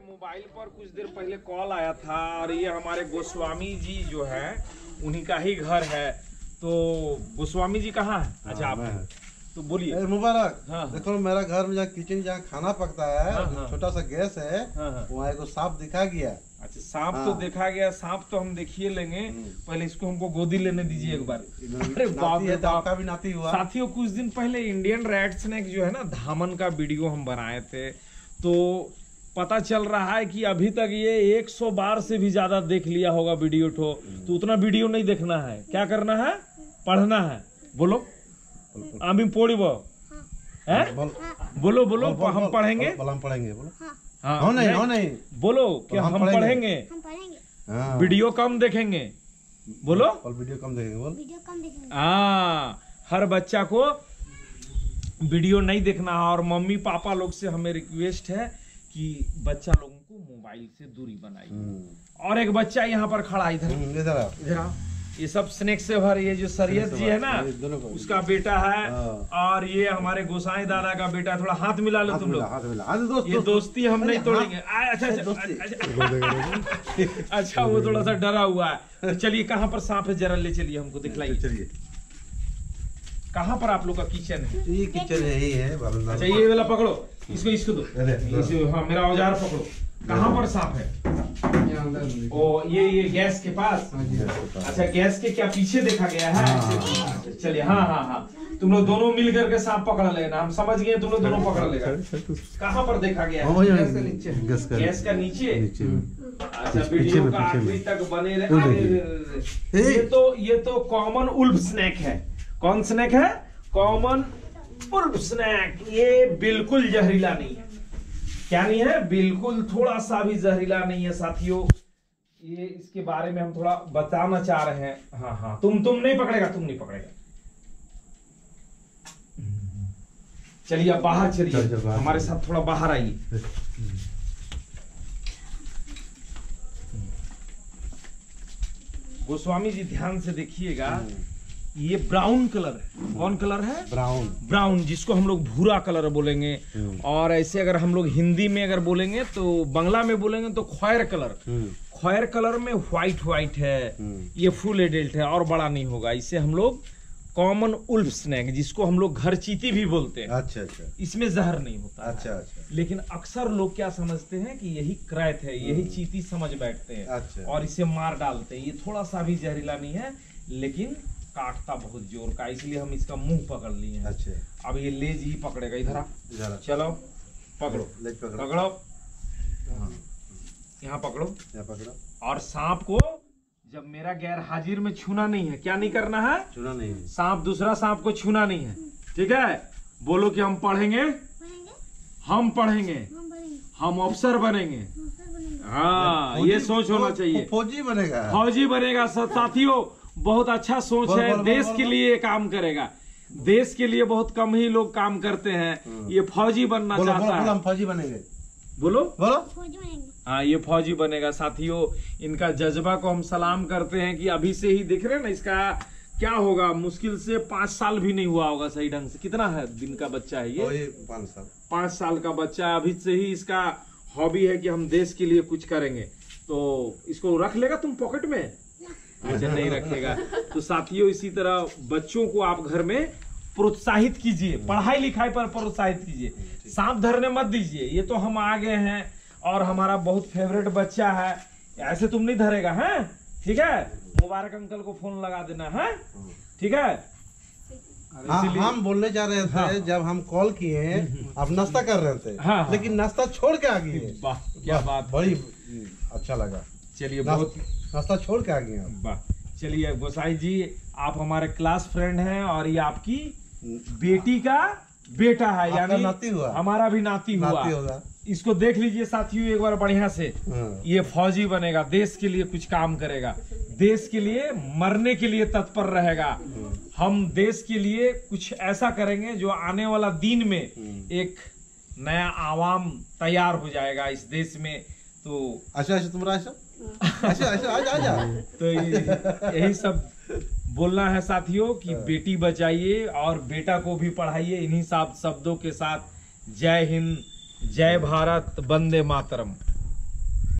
Mobile पर कुछ देर पहले कॉल आया था और ये हमारे गोस्वामी जी जो है उन्हीं का ही घर है। तो गोस्वामी जी कहाँ है? अच्छा आप हैं, तो बोलिए। मुबारक। हाँ। देखो मेरा घर में जहाँ किचन जहाँ खाना पकता है, हाँ। छोटा सा गैस है, वहाँ एक सांप दिखा गया। अच्छा सांप तो देखा गया, सांप तो हम देखिए लेंगे, पहले इसको हमको गोदी लेने दीजिए एक बार। अरे बाप रे बाप, का भी नाती हुआ। साथियों कुछ दिन पहले इंडियन रैट स्नैक जो है ना धामन का वीडियो हम बनाए थे, तो पता चल रहा है कि अभी तक ये 100 बार से भी ज्यादा देख लिया होगा वीडियो। तो उतना वीडियो नहीं देखना है, क्या करना है, पढ़ना है। बोलो आमी पोड़ी वो है, बोलो बोलो हम पढ़ेंगे, हम पढ़ेंगे, बोलो हाँ हो नहीं बोलो कि हम पढ़ेंगे, वीडियो कम देखेंगे, बोलो और वीडियो कम देखेंगे, बोल। हाँ, हर बच्चा को वीडियो नहीं देखना है। और मम्मी पापा लोग से हमें रिक्वेस्ट है कि बच्चा लोगों को मोबाइल से दूरी बनाइए। और एक बच्चा यहाँ पर खड़ा, इधर आओ। ये सब स्नैक से भर, ये जो सरियत जी है ना उसका बेटा है, और ये हमारे गोसाई दादा का बेटा है। थोड़ा हाथ मिला लो तुम लोग, ये दोस्ती हम नहीं तोड़ेंगे। अच्छा वो थोड़ा सा डरा हुआ है। तो चलिए कहाँ पर सांप है जरा ले चलिए, हमको दिखलाइए। चलिए कहाँ पर आप लोग का किचन है? ये किचन यही है। अच्छा ये वाला पकड़ो, इसको दो। हाँ मेरा औजार पकड़ो। कहाँ पर सांप है? ओ ये गैस के पास। अच्छा गैस के क्या पीछे देखा गया है? चलिए हाँ, तुम लोग दोनों मिल करके सांप पकड़ लेना, हम समझ गए, तुम लोग दोनों पकड़ लेगा। कहाँ पर देखा गया है? गैस का नीचे। अच्छा वीडियो का आखिरी तक बने रहे। ये तो कॉमन उल्फ स्नैक है। कौन स्नैक है? Common wolf snake. ये बिल्कुल जहरीला नहीं है। क्या नहीं है? बिल्कुल थोड़ा सा भी जहरीला नहीं है साथियों। ये इसके बारे में हम थोड़ा बताना चाह रहे हैं। हाँ तुम नहीं पकड़ेगा, तुम नहीं पकड़ेगा। चलिए अब बाहर चलिए, हमारे साथ थोड़ा बाहर आइए। गोस्वामी जी ध्यान से देखिएगा, ये ब्राउन कलर है। कौन कलर है? ब्राउन, जिसको हम लोग भूरा कलर बोलेंगे। और ऐसे अगर हम लोग हिंदी में अगर बोलेंगे तो बांग्ला में बोलेंगे तो ख्वार कलर। ख्वार कलर में व्हाइट है। ये फुल एडल्ट है और बड़ा नहीं होगा। इसे हम लोग कॉमन उल्फ स्नैक, जिसको हम लोग घर चीती भी बोलते हैं। अच्छा। इसमें जहर नहीं होता। अच्छा। लेकिन अक्सर लोग क्या समझते हैं कि यही क्रैत है, यही चीती समझ बैठते हैं और इसे मार डालते हैं। ये थोड़ा सा भी जहरीला नहीं है, लेकिन काटता बहुत जोर का, इसलिए हम इसका मुंह पकड़ लिए हैं। अच्छा। अब ये लेज ही पकड़ेगा। इधर चलो पकड़ो, यहाँ पकड़ो। और सांप को जब मेरा गैर हाजिर में छूना नहीं है। क्या नहीं करना है? छूना नहीं है। सांप दूसरा सांप को छूना नहीं है, ठीक है? बोलो कि हम पढ़ेंगे, हम पढ़ेंगे, हम अफसर बनेंगे। हाँ ये सोच होना चाहिए। फौजी बनेगा साथियों। बहुत अच्छा सोच है। देश के लिए काम करेगा। देश के लिए बहुत कम ही लोग काम करते हैं। ये फौजी बनना चाहता है। हम फौजी बनेंगे। बोलो फौजी बनेंगे। हाँ ये फौजी बनेगा साथियों। इनका जज्बा को हम सलाम करते हैं कि अभी से ही देख रहे हैं ना, इसका क्या होगा, मुश्किल से 5 साल भी नहीं हुआ होगा सही ढंग से। कितना है दिन का बच्चा है ये? 5 साल का बच्चा। अभी से ही इसका हॉबी है कि हम देश के लिए कुछ करेंगे। तो इसको रख लेगा तुम पॉकेट में? अच्छा नहीं रखेगा। तो साथियों इसी तरह बच्चों को आप घर में प्रोत्साहित कीजिए, पढ़ाई लिखाई पर प्रोत्साहित कीजिए। सांप धरने मत दीजिए। ये तो हम आ गए हैं और हमारा बहुत फेवरेट बच्चा है, ऐसे तुम नहीं धरेगा है? ठीक है, मुबारक अंकल को फोन लगा देना है, ठीक है? हम बोलने जा रहे थे जब हम कॉल किए, आप नाश्ता कर रहे थे, लेकिन नाश्ता छोड़ के आ गए। क्या बात, बड़ी अच्छा लगा। चलिए बहुत नाश्ता छोड़ के आ गए। वाह। चलिए गोसाई जी आप हमारे क्लास फ्रेंड हैं और ये आपकी बेटी का बेटा है, यानी नाती हुआ। हमारा भी नाती हुआ। इसको देख लीजिए साथियों एक बार बढ़िया से। ये फौजी बनेगा, देश के लिए कुछ काम करेगा, देश के लिए मरने के लिए तत्पर रहेगा। हम देश के लिए कुछ ऐसा करेंगे जो आने वाला दिन में एक नया आवाम तैयार हो जाएगा इस देश में। तो अच्छा आजा। तो यही सब बोलना है साथियों कि बेटी बचाइए और बेटा को भी पढ़ाइए। इन्हीं सब शब्दों के साथ जय हिंद, जय भारत, वंदे मातरम।